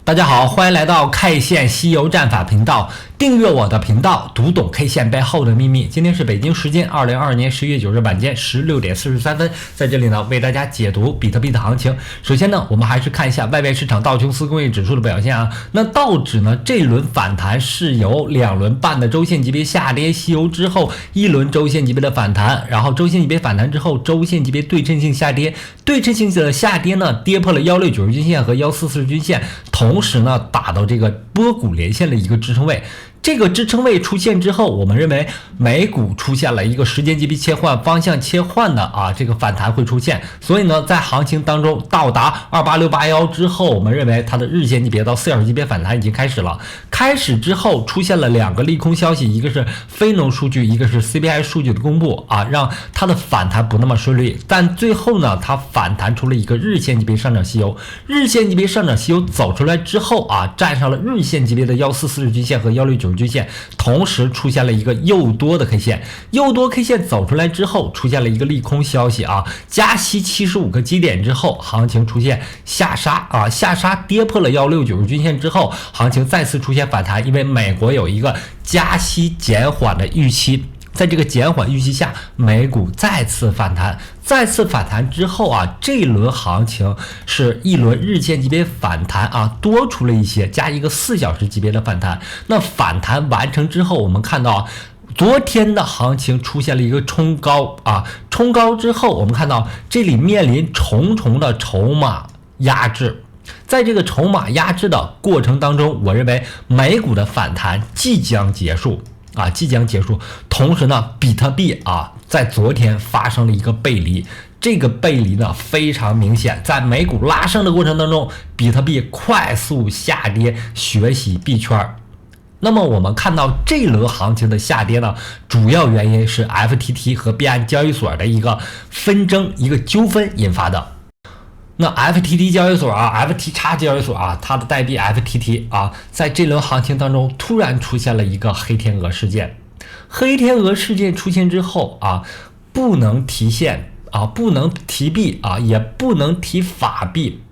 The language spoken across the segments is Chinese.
大家好，欢迎来到 K 线西游战法频道，订阅我的频道，读懂 K 线背后的秘密。今天是北京时间2022年11月9日晚间16点43分，在这里呢为大家解读比特币的行情。首先呢，我们还是看一下外围市场道琼斯工业指数的表现啊。那道指呢这轮反弹是由2轮半的周线级别下跌西游之后，1轮周线级别的反弹，然后周线级别反弹之后，周线级别对称性下跌，对称性的下跌呢跌破了1690均线和1440均线，同时呢打到这个波谷连线的一个支撑位。这个支撑位出现之后，我们认为美股出现了一个时间级别切换、方向切换的这个反弹会出现。所以呢，在行情当中到达28681之后，我们认为它的日线级别到4小时级别反弹已经开始了。开始之后出现了2个利空消息，一个是非农数据，一个是 CPI 数据的公布让它的反弹不那么顺利。但最后呢，它反弹出了一个日线级别上涨西游。日线级别上涨西游走出来之后站上了日线级别的1440均线和1690均线，同时出现了一个诱多的 K 线，诱多 K 线走出来之后，出现了一个利空消息加息75个基点之后，行情出现下杀下杀跌破了1690均线之后，行情再次出现反弹，因为美国有一个加息减缓的预期。在这个减缓预期下，美股再次反弹，再次反弹之后这一轮行情是一轮日线级别反弹多出了一些，加一个4小时级别的反弹。那反弹完成之后，我们看到昨天的行情出现了一个冲高冲高之后，我们看到这里面临重重的筹码压制。在这个筹码压制的过程当中，我认为美股的反弹即将结束。同时呢，比特币在昨天发生了一个背离，这个背离呢非常明显，在美股拉升的过程当中，比特币快速下跌，血洗币圈。那么我们看到这轮行情的下跌呢，主要原因是 FTT 和币安交易所的一个纷争、一个纠纷引发的。那 FTT 交易所FTX 交易所它的代币 FTT 在这轮行情当中突然出现了一个黑天鹅事件。黑天鹅事件出现之后不能提现不能提币也不能提法币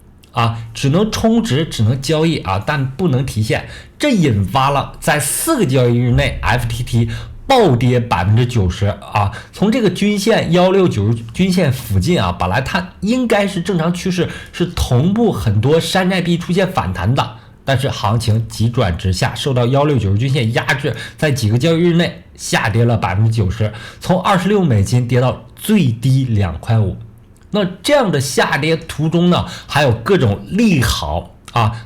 只能充值，只能交易但不能提现。这引发了在4个交易日内 FTT暴跌90%从这个均线1690均线附近本来它应该是正常趋势，是同步很多山寨币出现反弹的，但是行情急转直下，受到1690均线压制，在几个交易日内下跌了90%，从26美金跌到最低2.5块。那这样的下跌途中呢，还有各种利好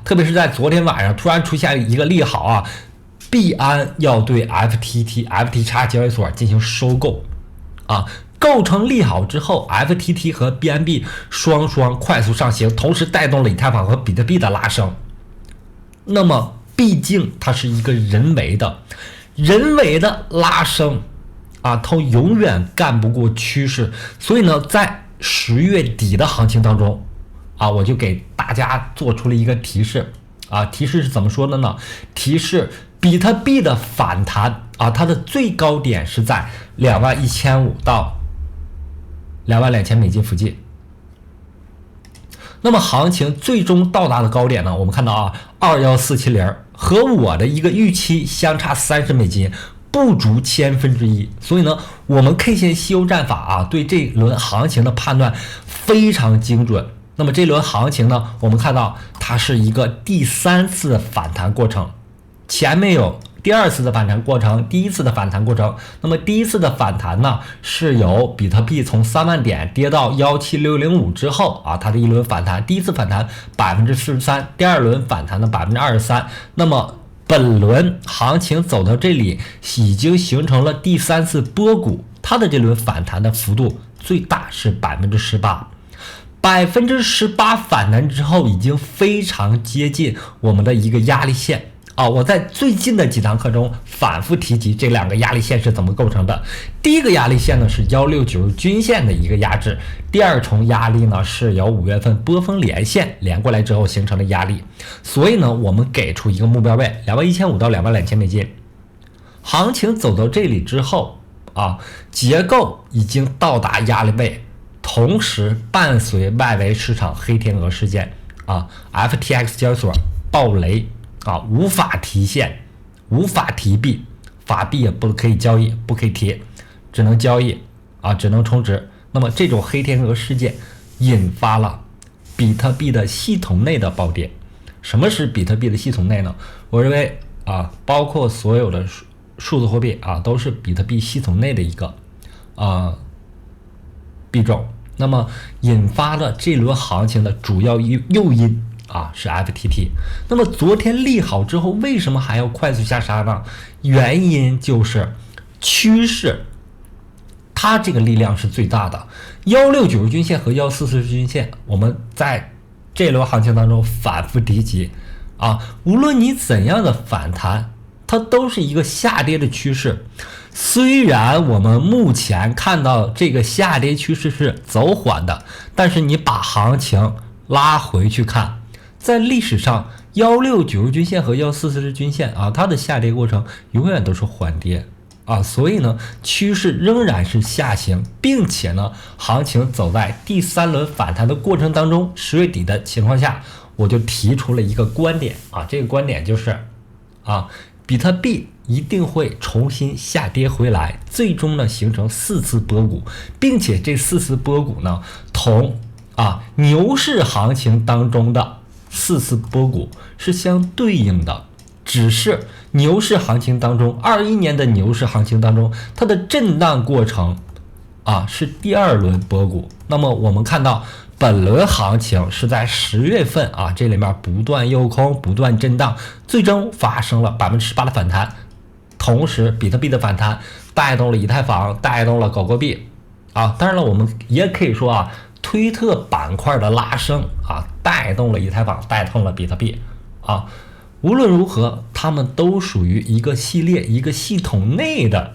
特别是在昨天晚上突然出现一个利好币安要对 FTX 交易所进行收购构成利好之后， FTT 和 BNB 双快速上行，同时带动了以太坊和比特币的拉升。那么毕竟它是一个人为的拉升它永远干不过趋势。所以呢，在10月底的行情当中我就给大家做出了一个提示提示是怎么说的呢？提示比特币的反弹它的最高点是在21500到22000美金附近。那么行情最终到达的高点呢，我们看到21470和我的一个预期相差30美金，不足1/1000。所以呢，我们 K 线西游战法对这轮行情的判断非常精准。那么这轮行情呢，我们看到它是一个第3次反弹过程，前面有第2次的反弹过程，第1次的反弹过程。那么第1次的反弹呢，是由比特币从3万点跌到17605之后它的一轮反弹，第1次反弹43%，第2轮反弹的23%。那么本轮行情走到这里，已经形成了第3次波谷，它的这轮反弹的幅度最大是18%，18% 反弹之后已经非常接近我们的一个压力线我在最近的几堂课中反复提及这2个压力线是怎么构成的。第一个压力线呢是1690均线的一个压制，第2重压力呢是由5月份波峰连线连过来之后形成的压力。所以呢，我们给出一个目标位21500到22000美金。行情走到这里之后结构已经到达压力位，同时伴随外围市场黑天鹅事件FTX 交易所暴雷啊，无法提现，无法提币，法币也不可以交易，不可以提，只能交易啊，只能充值。那么这种黑天鹅事件引发了比特币的系统内的暴跌。什么是比特币的系统内呢？我认为啊，包括所有的数字货币啊，都是比特币系统内的一个币种。那么引发了这轮行情的主要诱因啊是 FTT。那么昨天利好之后，为什么还要快速下杀呢？原因就是趋势，它这个力量是最大的。1690均线和1440均线，我们在这轮行情当中反复提及啊，无论你怎样的反弹，它都是一个下跌的趋势。虽然我们目前看到这个下跌趋势是走缓的，但是你把行情拉回去看，在历史上1690均线和1440均线啊，它的下跌过程永远都是缓跌啊，所以呢，趋势仍然是下行，并且呢，行情走在第3轮反弹的过程当中。10月底的情况下，我就提出了一个观点啊，这个观点就是啊，比特币一定会重新下跌回来，最终呢形成4次波谷，并且这4次波谷呢，同牛市行情当中的4次波谷是相对应的。只是牛市行情当中，21年的牛市行情当中，它的震荡过程是第2轮波谷。那么我们看到本轮行情是在10月份这里面不断诱空，不断震荡，最终发生了18%的反弹。同时比特币的反弹带动了以太坊，带动了狗狗币当然了，我们也可以说推特板块的拉升带动了以太坊，带动了比特币无论如何，它们都属于一个系列、一个系统内的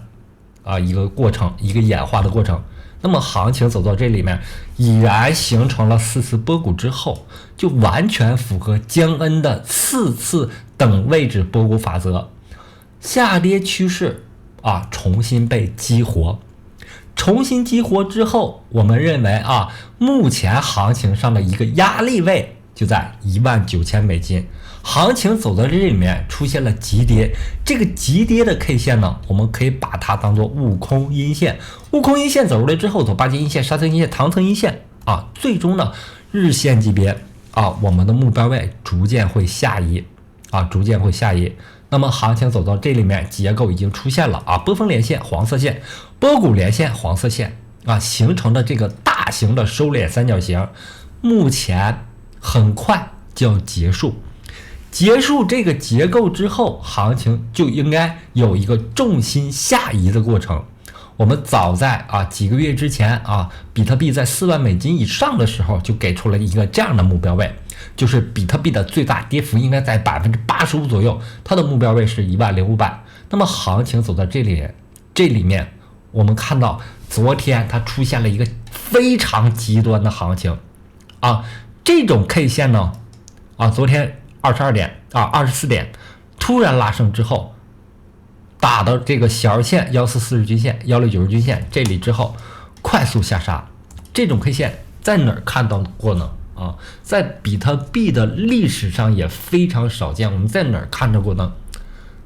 一个过程，一个演化的过程。那么行情走到这里面，已然形成了4次波谷之后，就完全符合江恩的4次等位置波谷法则，下跌趋势重新被激活。重新激活之后，我们认为目前行情上的一个压力位就在19000美金。行情走到这里面出现了急跌，这个急跌的 K 线呢，我们可以把它当做悟空阴线。悟空阴线走出来之后，走8节阴线、沙层阴线、唐层阴线最终呢，日线级别我们的目标位逐渐会下移逐渐会下移。那么行情走到这里面，结构已经出现了波峰连线黄色线，波谷连线黄色线形成的这个大型的收敛三角形，目前很快就要结束。结束这个结构之后，行情就应该有一个重心下移的过程。我们早在几个月之前比特币在4万美金以上的时候，就给出了一个这样的目标位，就是比特币的最大跌幅应该在85%左右，它的目标位是10500。那么行情走到这里面，我们看到昨天它出现了一个非常极端的行情这种 K 线呢昨天24点突然拉升之后，打到这个小线1440均线、1690均线这里之后，快速下杀。这种 K 线在哪儿看到过呢？在比特币的历史上也非常少见。我们在哪儿看到过呢？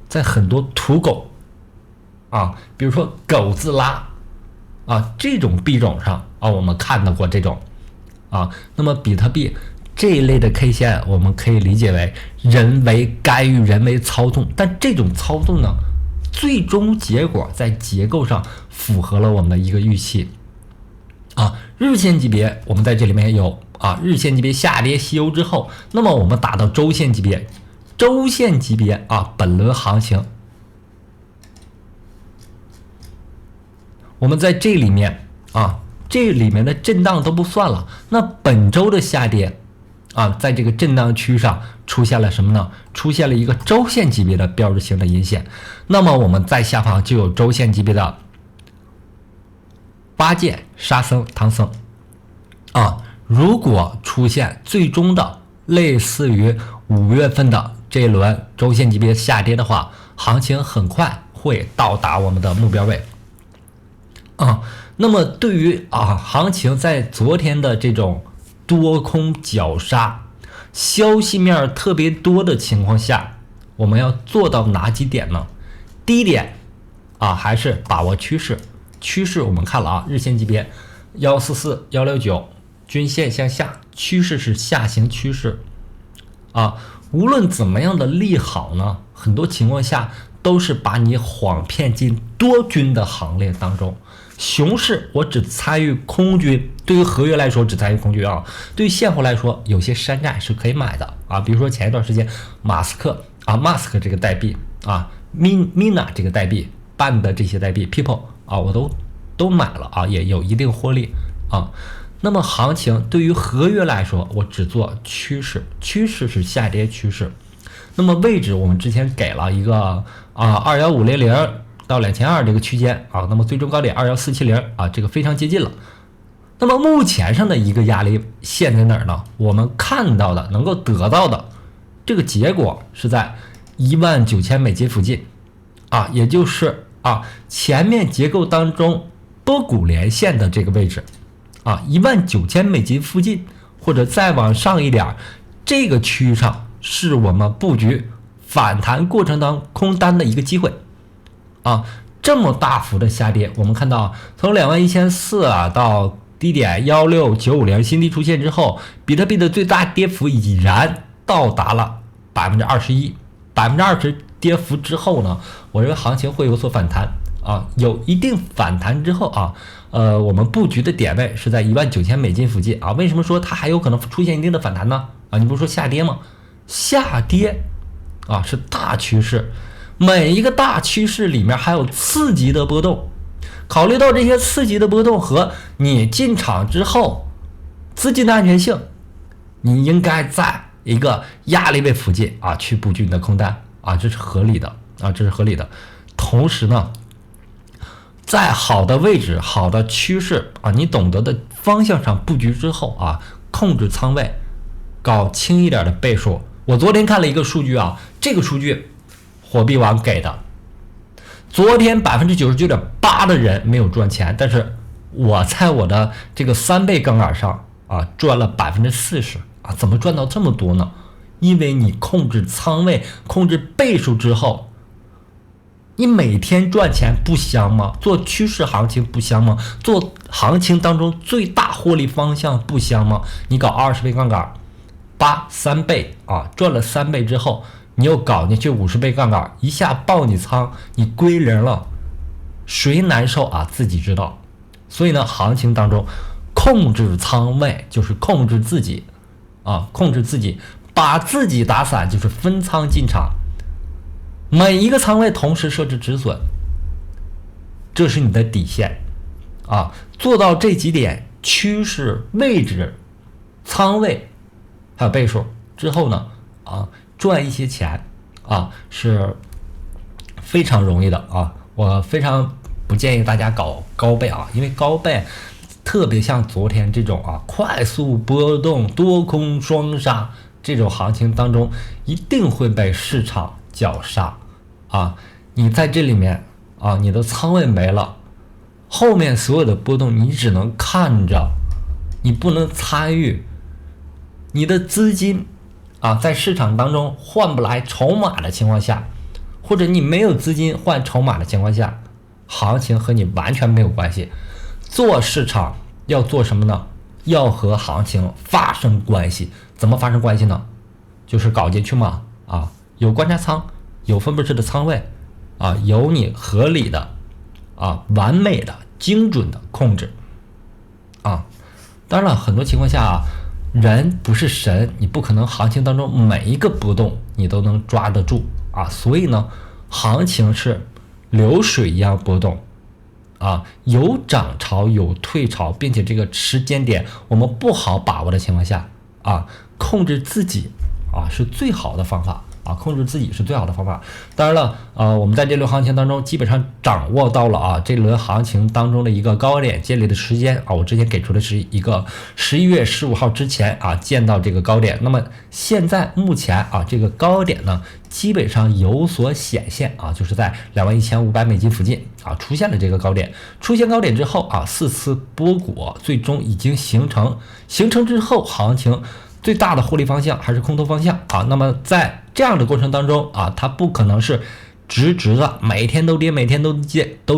在很多土狗比如说狗字拉这种币种上我们看到过这种那么比特币这一类的 K 线，我们可以理解为人为干预、人为操纵，但这种操纵呢，最终结果在结构上符合了我们的一个预期日线级别我们在这里面有日线级别下跌吸油之后，那么我们打到周线级别，本轮行情我们在这里面这里面的震荡都不算了，那本周的下跌在这个震荡区上出现了什么呢？出现了一个周线级别的标志性的阴线。那么我们在下方就有周线级别的八剑、沙僧、唐僧如果出现最终的类似于5月份的这一轮周线级别下跌的话，行情很快会到达我们的目标位那么对于行情在昨天的这种多空绞杀，消息面特别多的情况下，我们要做到哪几点呢？第一点还是把握趋势。趋势我们看了啊，日线级别144、169，均线向下，趋势是下行趋势无论怎么样的利好呢，很多情况下都是把你晃骗进多军的行列当中。熊市我只参与空军，对于合约来说只参与空军对于现货来说，有些山寨是可以买的比如说前一段时间马斯克这个代币Mina 这个代币办的这些代币 People 我都买了也有一定获利那么行情对于合约来说，我只做趋势，趋势是下跌趋势。那么位置我们之前给了一个21500到2200这个区间那么最终高点21470这个非常接近了。那么目前上的一个压力线在哪儿呢？我们看到的能够得到的这个结果是在19000美金附近也就是前面结构当中波谷连线的这个位置19000美金附近，或者再往上一点，这个区域上是我们布局反弹过程当中空单的一个机会这么大幅的下跌，我们看到从21400到低点16950新低出现之后，比特币的最大跌幅已然到达了21%，20%跌幅之后呢，我认为行情会有所反弹有一定反弹之后我们布局的点位是在19000美金附近为什么说它还有可能出现一定的反弹呢你不是说下跌吗？下跌是大趋势，每一个大趋势里面还有次级的波动，考虑到这些次级的波动和你进场之后资金的安全性，你应该在一个压力位附近去布局你的空单这是合理的这是合理的。同时呢，在好的位置好的趋势你懂得的方向上布局之后控制仓位，搞轻一点的倍数。我昨天看了一个数据这个数据火币网给的，昨天99.8%的人没有赚钱，但是我在我的这个3倍杠杆上赚了40%怎么赚到这么多呢？因为你控制仓位控制倍数之后，你每天赚钱不香吗？做趋势行情不香吗？做行情当中最大获利方向不香吗？你搞20倍杠杆3倍赚了3倍之后，你又搞进去50倍杠杆，一下爆你仓，你归零了，谁难受自己知道。所以呢，行情当中控制仓位就是控制自己控制自己，把自己打散就是分仓进场，每一个仓位同时设置止损，这是你的底线做到这几点，趋势位置仓位还有倍数之后呢赚一些钱是非常容易的我非常不建议大家搞高倍因为高倍特别像昨天这种快速波动多空双杀这种行情当中，一定会被市场绞杀你在这里面你的仓位没了，后面所有的波动你只能看着，你不能参与。你的资金在市场当中换不来筹码的情况下，或者你没有资金换筹码的情况下，行情和你完全没有关系。做市场要做什么呢？要和行情发生关系。怎么发生关系呢？就是搞进去嘛有观察仓，有分布式的仓位有你合理的完美的精准的控制当然了，很多情况下人不是神，你不可能行情当中每一个波动你都能抓得住所以呢，行情是流水一样波动有涨潮有退潮，并且这个时间点我们不好把握的情况下控制自己是最好的方法控制自己是最好的方法。当然了我们在这轮行情当中基本上掌握到了这轮行情当中的一个高点建立的时间我之前给出的是一个11月15号之前见到这个高点。那么现在目前这个高点呢基本上有所显现就是在21500美金附近出现了这个高点。出现高点之后4次波谷最终已经形成之后，行情最大的获利方向还是空头方向啊。那么在这样的过程当中啊，它不可能是直的每天都跌，每天都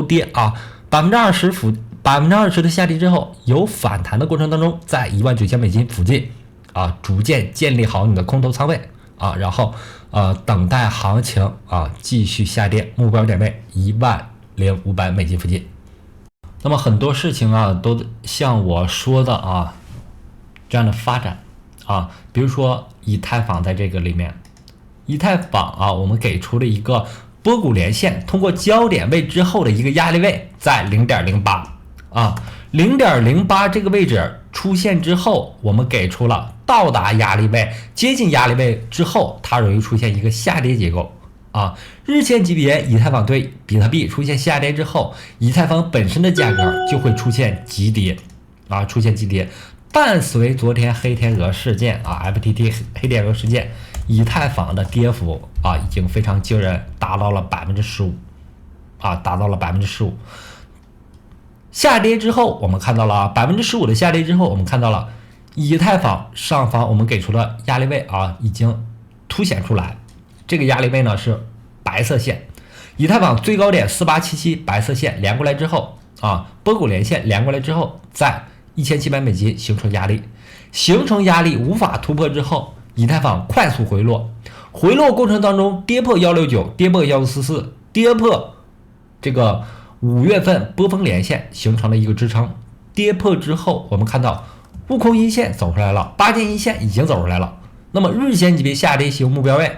跌啊，20%的下跌之后有反弹的过程当中，在19000美金附近啊，逐渐建立好你的空头仓位啊，然后等待行情啊继续下跌，目标点位10500美金附近。那么很多事情啊都像我说的啊这样的发展啊，比如说以太坊在这个里面，以太坊啊我们给出了一个波谷连线，通过焦点位之后的一个压力位在 0.08 啊 0.08 这个位置出现之后，我们给出了到达压力位，接近压力位之后，它容易出现一个下跌结构啊。日线级别以太坊对比特币出现下跌之后，以太坊本身的价格就会出现急跌啊，伴随昨天黑天鹅事件啊 ，FTT 黑天鹅事件，以太坊的跌幅啊已经非常惊人，达到了 15% 啊，达到了 15%。下跌之后，我们看到了 15% 的下跌之后，我们看到了以太坊上方我们给出的压力位啊已经凸显出来，这个压力位呢是白色线，以太坊最高点4877白色线连过来之后啊，波谷连线连过来之后，在1700美金形成压力无法突破之后，以太坊快速回落过程当中跌破169，跌破1544，跌破这个5月份波峰连线形成了一个支撑，跌破之后我们看到悟空阴线走出来了，8件阴线已经走出来了，那么日线级别下跌型目标位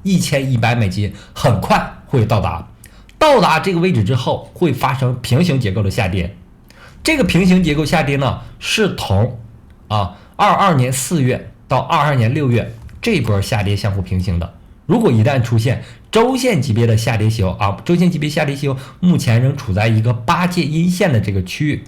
1100美金很快会到达这个位置之后会发生平行结构的下跌，这个平行结构下跌呢是同22年4月到22年6月这波下跌相互平行的。如果一旦出现周线级别的下跌型周线级别下跌型目前仍处在一个8件阴线的这个区域，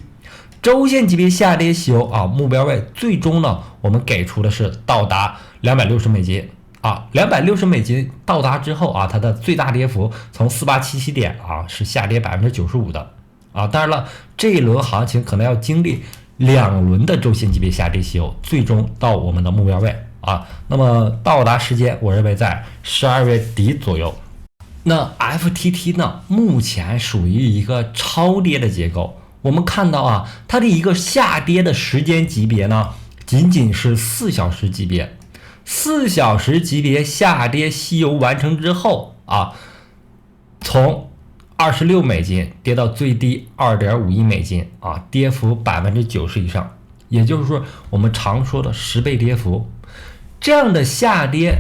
周线级别下跌型目标位最终呢我们给出的是到达260美金260美金到达之后它的最大跌幅从4877点是下跌 95% 的当然了，这一轮行情可能要经历2轮的周线级别下跌型，最终到我们的目标位那么到达时间我认为在12月底左右。那 FTT 呢目前属于一个超跌的结构，我们看到它的一个下跌的时间级别呢仅仅是4小时级别，4小时级别下跌吸油完成之后从26美金跌到最低 2.5亿美金跌幅 90% 以上，也就是说我们常说的10倍跌幅。这样的下跌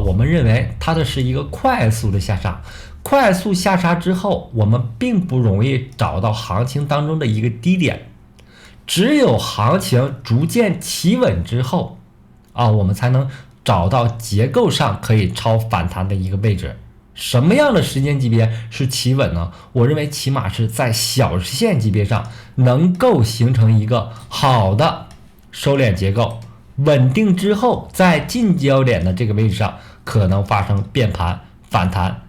我们认为它的是一个快速的下杀，快速下杀之后我们并不容易找到行情当中的一个低点，只有行情逐渐企稳之后我们才能找到结构上可以超反弹的一个位置。什么样的时间级别是企稳呢？我认为起码是在小时线级别上能够形成一个好的收敛结构，稳定之后在近焦点的这个位置上可能发生变盘反弹，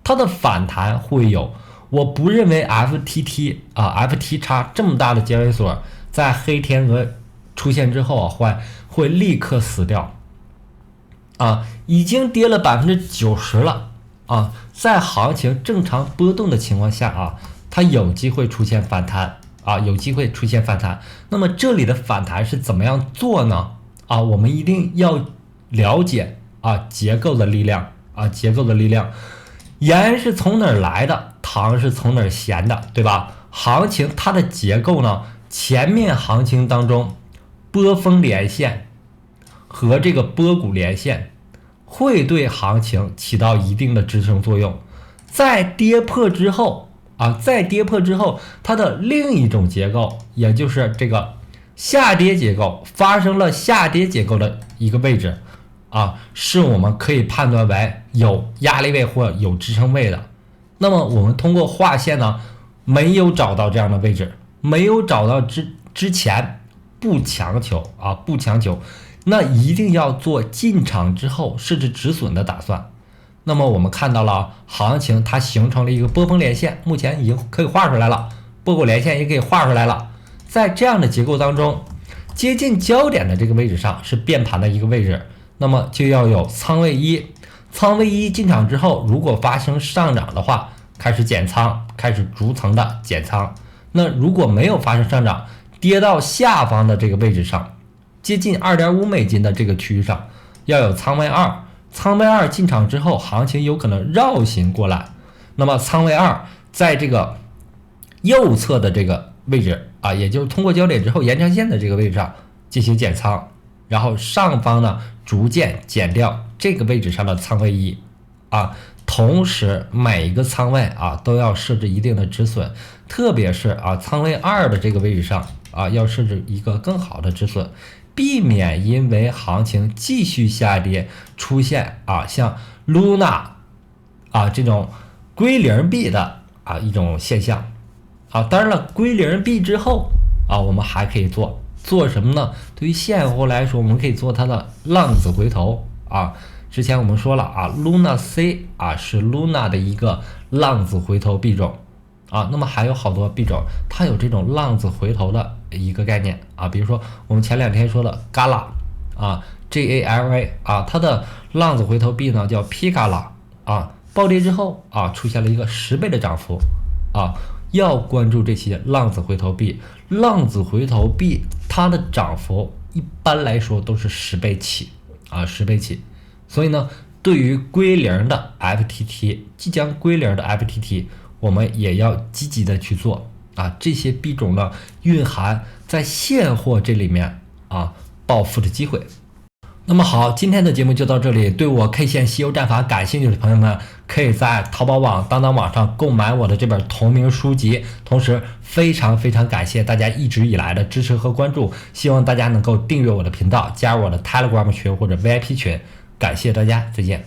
它的反弹会有，我不认为 FTX 这么大的交易所在黑天鹅出现之后会立刻死掉已经跌了 90% 了在行情正常波动的情况下它有机会出现反弹那么这里的反弹是怎么样做呢我们一定要了解结构的力量盐是从哪儿来的，糖是从哪儿咸的，对吧？行情它的结构呢，前面行情当中波峰连线和这个波谷连线会对行情起到一定的支撑作用，在跌破之后它的另一种结构，也就是这个下跌结构发生了下跌结构的一个位置是我们可以判断为有压力位或有支撑位的。那么我们通过画线呢没有找到这样的位置，没有找到之前不强求那一定要做进场之后甚至止损的打算。那么我们看到了行情它形成了一个波峰连线，目前已经可以画出来了，波谷连线也可以画出来了。在这样的结构当中，接近焦点的这个位置上是变盘的一个位置，那么就要有仓位一。仓位一进场之后，如果发生上涨的话，开始减仓，开始逐层的减仓。那如果没有发生上涨，跌到下方的这个位置上，接近2.5美金的这个区域上，要有仓位二。仓位二进场之后，行情有可能绕行过来。那么仓位二在这个右侧的这个位置啊，也就是通过焦点之后延长线的这个位置上进行减仓，然后上方呢逐渐减掉这个位置上的仓位一啊。同时每一个仓位啊都要设置一定的止损，特别是啊仓位二的这个位置上啊要设置一个更好的止损，避免因为行情继续下跌出现啊像 Luna 啊这种归零币的啊一种现象啊。当然了，归零币之后啊我们还可以做什么呢？对于现货来说，我们可以做它的浪子回头啊。之前我们说了啊 ，Luna C 啊是 Luna 的一个浪子回头币种啊。那么还有好多币种，它有这种浪子回头的一个概念啊。比如说我们前2天说的 Gala 啊 ，GALA 啊，它的浪子回头币呢叫 Pigala 啊，暴跌之后啊出现了一个10倍的涨幅啊。要关注这些浪子回头币，浪子回头币它的涨幅一般来说都是10倍起啊，10倍起。所以呢，对于归零的 FTT， 即将归零的 FTT， 我们也要积极的去做啊。这些币种呢，蕴含在现货这里面啊暴富的机会。那么好，今天的节目就到这里。对我 K 线稀有战法感兴趣的朋友们，可以在淘宝网、当当网上购买我的这本同名书籍。同时，非常感谢大家一直以来的支持和关注，希望大家能够订阅我的频道，加入我的 Telegram 群或者 VIP 群。感谢大家，再见。